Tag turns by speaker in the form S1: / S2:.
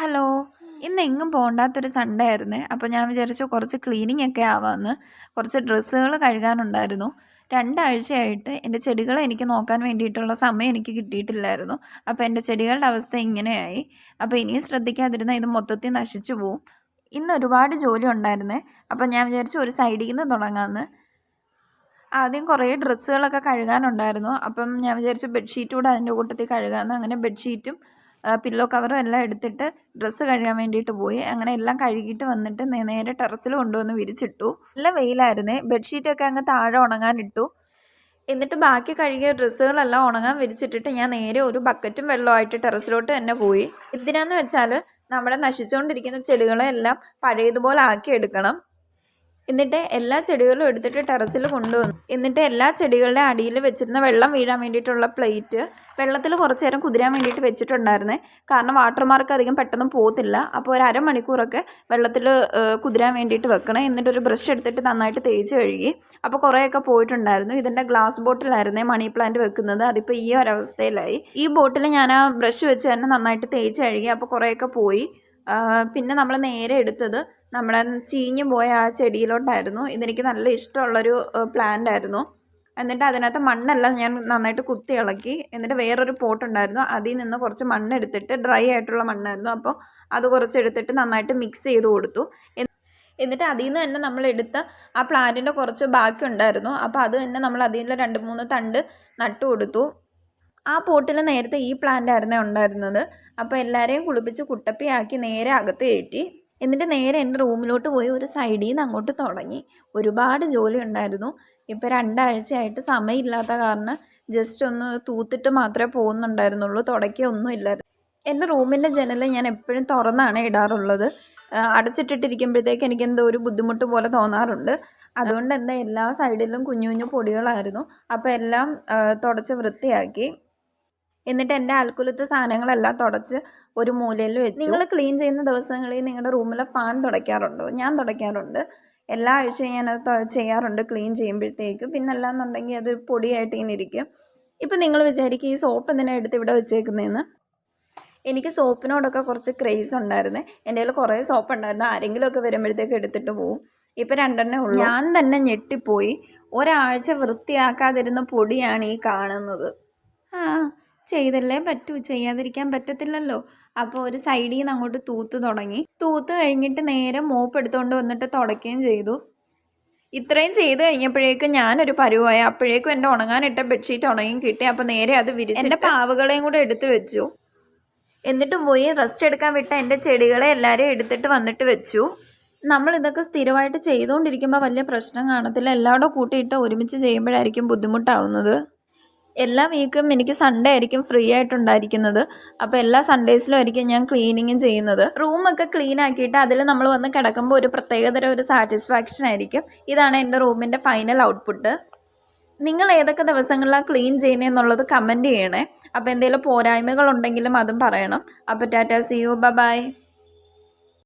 S1: Hello. ഇന്ന് എങ്ങും പോണ്ടാത്തൊരു Sunday ആയിരുന്നേ. അപ്പോൾ ഞാൻ വിചാരിച്ചു കുറച്ച് ക്ലീനിങ് ഒക്കെ ആവാമെന്ന്. കുറച്ച് ഡ്രസ്സുകൾ കഴുകാനുണ്ടായിരുന്നു. 2 ആഴ്ചയായിട്ട് എൻ്റെ ചെടികളെ എനിക്ക് നോക്കാൻ വേണ്ടിയിട്ടുള്ള സമയം എനിക്ക് കിട്ടിയിട്ടില്ലായിരുന്നു. അപ്പോൾ എൻ്റെ ചെടികളുടെ അവസ്ഥ ഇങ്ങനെയായി. അപ്പോൾ ഇനിയും ശ്രദ്ധിക്കാതിരുന്നാൽ ഇത് മൊത്തത്തിൽ നശിച്ചു പോവും. ഇന്ന് ഒരുപാട് ജോലി ഉണ്ടായിരുന്നേ. അപ്പോൾ ഞാൻ വിചാരിച്ചു ഒരു സൈഡിൽ നിന്ന് തുടങ്ങാമെന്ന്. ആദ്യം കുറേ ഡ്രസ്സുകളൊക്കെ കഴുകാനുണ്ടായിരുന്നു. അപ്പം ഞാൻ വിചാരിച്ചു ബെഡ്ഷീറ്റ് കൂടെ അതിൻ്റെ കൂട്ടത്തിൽ കഴുകാമെന്ന്. അങ്ങനെ ബെഡ്ഷീറ്റും പില്ലോ കവറും എല്ലാം എടുത്തിട്ട് ഡ്രസ്സ് കഴുകാൻ വേണ്ടിയിട്ട് പോയി. അങ്ങനെ എല്ലാം കഴുകിയിട്ട് വന്നിട്ട് നേരെ ടെറസിൽ കൊണ്ടുവന്ന് വിരിച്ചിട്ടു. നല്ല വെയിലായിരുന്നേ. ബെഡ്ഷീറ്റൊക്കെ അങ്ങ് താഴെ ഉണങ്ങാനിട്ടു. എന്നിട്ട് ബാക്കി കഴുകിയ ഡ്രസ്സുകളെല്ലാം ഉണങ്ങാൻ വിരിച്ചിട്ടിട്ട് ഞാൻ നേരെ ഒരു ബക്കറ്റും വെള്ളമായിട്ട് ടെറസിലോട്ട് തന്നെ പോയി. എന്തിനാന്ന് വെച്ചാൽ നമ്മുടെ നശിച്ചുകൊണ്ടിരിക്കുന്ന ചെടികളെല്ലാം പഴയതുപോലെ ആക്കിയെടുക്കണം. എന്നിട്ട് എല്ലാ ചെടികളും എടുത്തിട്ട് ടെറസിൽ കൊണ്ടുവന്നു. എന്നിട്ട് എല്ലാ ചെടികളുടെ അടിയിൽ വെച്ചിരുന്ന വെള്ളം വീഴാൻ വേണ്ടിയിട്ടുള്ള പ്ലേറ്റ് വെള്ളത്തിൽ കുറച്ച് നേരം കുതിരാൻ വേണ്ടിയിട്ട് വെച്ചിട്ടുണ്ടായിരുന്നേ. കാരണം വാട്ടർമാർക്ക് അധികം പെട്ടെന്ന് പോകത്തില്ല. അപ്പോൾ ഒരു അരമണിക്കൂറൊക്കെ വെള്ളത്തിൽ കുതിരാൻ വേണ്ടിയിട്ട് വെക്കണം. എന്നിട്ട് ഒരു ബ്രഷ് എടുത്തിട്ട് നന്നായിട്ട് തേച്ച് കഴുകി. അപ്പോൾ കുറേയൊക്കെ പോയിട്ടുണ്ടായിരുന്നു. ഇതിൻ്റെ ഗ്ലാസ് ബോട്ടിലായിരുന്നേ മണി പ്ലാന്റ് വെക്കുന്നത്. അതിപ്പോൾ ഈ ഒരവസ്ഥയിലായി. ഈ ബോട്ടിൽ ഞാൻ ആ ബ്രഷ് വെച്ച് തന്നെ നന്നായിട്ട് തേച്ച് കഴുകി. അപ്പോൾ കുറേയൊക്കെ പോയി. പിന്നെ നമ്മൾ നേരെ എടുത്തത് നമ്മുടെ ചീഞ്ഞു പോയ ആ ചെടിയിലോട്ടായിരുന്നു. ഇതെനിക്ക് നല്ല ഇഷ്ടമുള്ളൊരു പ്ലാന്റ് ആയിരുന്നു. എന്നിട്ട് അതിനകത്ത് മണ്ണെല്ലാം ഞാൻ നന്നായിട്ട് കുത്തി ഇളക്കി. എന്നിട്ട് വേറൊരു പോട്ടുണ്ടായിരുന്നു, അതിൽ നിന്ന് കുറച്ച് മണ്ണെടുത്തിട്ട്, ഡ്രൈ ആയിട്ടുള്ള മണ്ണായിരുന്നു, അപ്പോൾ അത് കുറച്ച് എടുത്തിട്ട് നന്നായിട്ട് മിക്സ് ചെയ്ത് കൊടുത്തു. എന്നിട്ട് അതിൽ നിന്ന് തന്നെ നമ്മളെടുത്ത ആ പ്ലാന്റിൻ്റെ കുറച്ച് ബാക്കി ഉണ്ടായിരുന്നു. അപ്പോൾ അത് തന്നെ നമ്മൾ അതിൽ നിന്ന് 2-3 തണ്ട് നട്ടു കൊടുത്തു. ആ പോട്ടിൽ നേരത്തെ ഈ പ്ലാന്റ് ആയിരുന്നേ ഉണ്ടായിരുന്നത്. അപ്പോൾ എല്ലാവരെയും കുളിപ്പിച്ച് കുട്ടപ്പിയാക്കി നേരെ അകത്ത് കയറ്റി. എന്നിട്ട് നേരെ എൻ്റെ റൂമിലോട്ട് പോയി ഒരു സൈഡിൽ നിന്ന് അങ്ങോട്ട് തുടങ്ങി. ഒരുപാട് ജോലി ഉണ്ടായിരുന്നു. ഇപ്പോൾ 2 ആഴ്ചയായിട്ട് സമയമില്ലാത്ത കാരണം ജസ്റ്റ് ഒന്ന് തൂത്തിട്ട് മാത്രമേ പോകുന്നുണ്ടായിരുന്നുള്ളൂ. തുടക്കുകയൊന്നും ഇല്ലായിരുന്നു. എൻ്റെ റൂമിൻ്റെ ജനൽ ഞാൻ എപ്പോഴും തുറന്നാണ് ഇടാറുള്ളത്. അടച്ചിട്ടിട്ടിരിക്കുമ്പോഴത്തേക്ക് എനിക്കെന്തോ ഒരു ബുദ്ധിമുട്ട് പോലെ തോന്നാറുണ്ട്. അതുകൊണ്ട് എന്താ എല്ലാ സൈഡിലും കുഞ്ഞു കുഞ്ഞു പൊടികളായിരുന്നു. അപ്പോൾ എല്ലാം തുടച്ച് വൃത്തിയാക്കി. എന്നിട്ട് എൻ്റെ അൽക്കുലത്തെ സാധനങ്ങളെല്ലാം തുടച്ച് ഒരു മൂലയിൽ വെച്ചു. നിങ്ങൾ ക്ലീൻ ചെയ്യുന്ന ദിവസങ്ങളിൽ നിങ്ങളുടെ റൂമിലെ ഫാൻ തുടയ്ക്കാറുണ്ടോ? ഞാൻ തുടയ്ക്കാറുണ്ട്. എല്ലാ ആഴ്ചയും ഞാനത് ചെയ്യാറുണ്ട് ക്ലീൻ ചെയ്യുമ്പോഴത്തേക്ക്. പിന്നെ അല്ലാന്നുണ്ടെങ്കിൽ അത് പൊടിയായിട്ട് ഇങ്ങനെ ഇരിക്കും. ഇപ്പം നിങ്ങൾ വിചാരിക്കും ഈ സോപ്പ് എന്തിനാണ് എടുത്ത് ഇവിടെ വെച്ചേക്കുന്നതെന്ന്. എനിക്ക് സോപ്പിനോടൊക്കെ കുറച്ച് ക്രേസ് ഉണ്ടായിരുന്നേ. എൻ്റെ കയ്യിൽ കുറേ സോപ്പ് ഉണ്ടായിരുന്നു. ആരെങ്കിലുമൊക്കെ വരുമ്പോഴത്തേക്ക് എടുത്തിട്ട് പോവും. ഇപ്പം 2 ഉള്ളൂ. ഞാൻ തന്നെ ഞെട്ടിപ്പോയി. ഒരാഴ്ച വൃത്തിയാക്കാതിരുന്ന പൊടിയാണ് ഈ കാണുന്നത്. ചെയ്തല്ലേ പറ്റൂ, ചെയ്യാതിരിക്കാൻ പറ്റത്തില്ലല്ലോ. അപ്പോൾ ഒരു സൈഡിൽ നിന്ന് അങ്ങോട്ട് തൂത്ത് തുടങ്ങി. തൂത്ത് കഴിഞ്ഞിട്ട് നേരെ മോപ്പ് എടുത്തുകൊണ്ട് വന്നിട്ട് തുടയ്ക്കുകയും ചെയ്തു. ഇത്രയും ചെയ്ത് കഴിഞ്ഞപ്പോഴേക്കും ഞാനൊരു പരുവായി. അപ്പോഴേക്കും എൻ്റെ ഉണങ്ങാനിട്ട ബെഡ്ഷീറ്റ് ഉണങ്ങി കിട്ടി. അപ്പോൾ നേരെ അത് വിരിച്ച് എൻ്റെ പാവകളെയും കൂടെ എടുത്ത് വെച്ചു. എന്നിട്ട് പോയി റെസ്റ്റ് എടുക്കാൻ വിട്ട എൻ്റെ ചെടികളെ എല്ലാവരെയും എടുത്തിട്ട് വന്നിട്ട് വെച്ചു. നമ്മളിതൊക്കെ സ്ഥിരമായിട്ട് ചെയ്തുകൊണ്ടിരിക്കുമ്പോൾ വലിയ പ്രശ്നം കാണത്തില്ല. എല്ലാവരും കൂട്ടിയിട്ട് ഒരുമിച്ച് ചെയ്യുമ്പോഴായിരിക്കും ബുദ്ധിമുട്ടാവുന്നത്. എല്ലാ വീക്കും എനിക്ക് സൺഡേ ആയിരിക്കും ഫ്രീ ആയിട്ടുണ്ടായിരിക്കുന്നത്. അപ്പോൾ എല്ലാ സൺഡേസിലും ആയിരിക്കും ഞാൻ ക്ലീനിങ്ങും ചെയ്യുന്നത്. റൂമൊക്കെ ക്ലീൻ ആക്കിയിട്ട് അതിൽ നമ്മൾ വന്ന് കിടക്കുമ്പോൾ ഒരു പ്രത്യേകതരം ഒരു സാറ്റിസ്ഫാക്ഷൻ ആയിരിക്കും. ഇതാണ് എൻ്റെ റൂമിൻ്റെ ഫൈനൽ ഔട്ട്പുട്ട്. നിങ്ങൾ ഏതൊക്കെ ദിവസങ്ങളിലാണ് ക്ലീൻ ചെയ്യുന്നതെന്നുള്ളത് കമൻറ്റ് ചെയ്യണേ. അപ്പോൾ എന്തെങ്കിലും പോരായ്മകളുണ്ടെങ്കിലും അതും പറയണം. അപ്പോൾ ടാറ്റാ, സീ യു, ബൈ.